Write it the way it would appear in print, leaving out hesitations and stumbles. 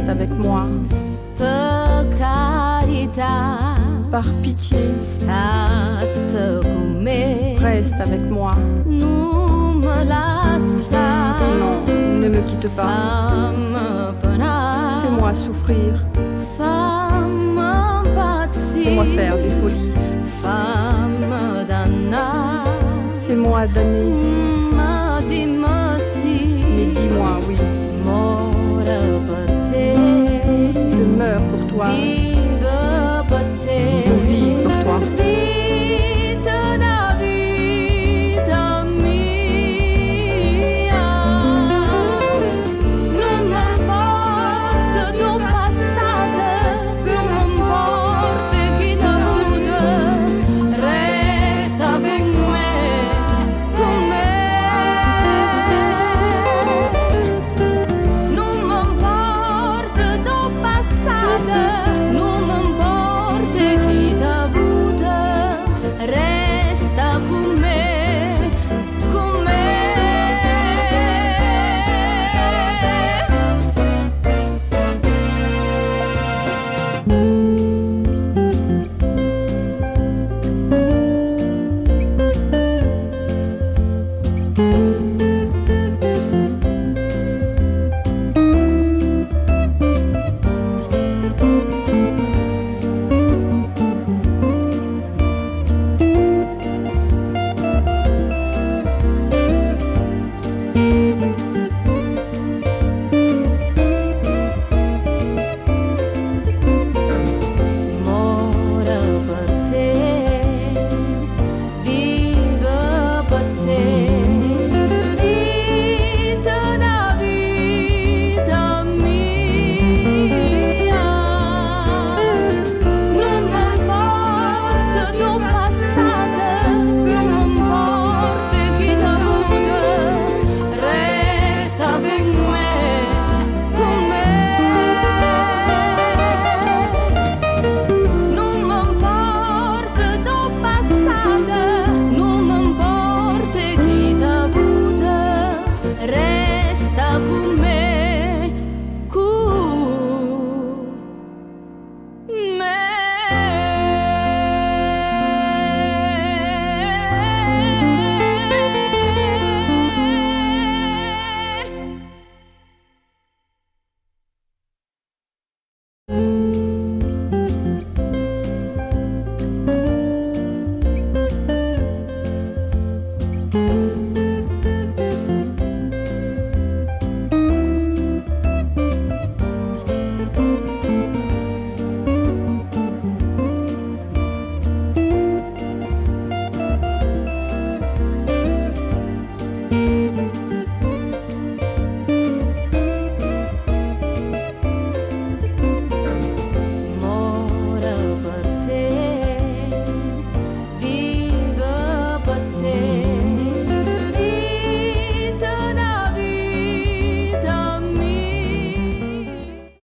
Reste avec moi. Per carità, Par pitié, state con me. reste avec moi. Non me lascia. Non, ne me quitte pas. Fammi penare. Fais-moi souffrir. Fammi impazzire. Fais-moi faire des folies. Fammi dannare. Fais-moi damner. Ma dimmi sì. Mais dis-moi oui. Moro per te. Je meurs pour toi. Vive per te. Je vis pour toi. Vita da vita mia. Non m'importa tuo passato, non m'importa chi t'ha avuto. Resta con me, con me. Non m'importa tuo passato, non m'importa chi t'ha avuto. Resta con me, con me.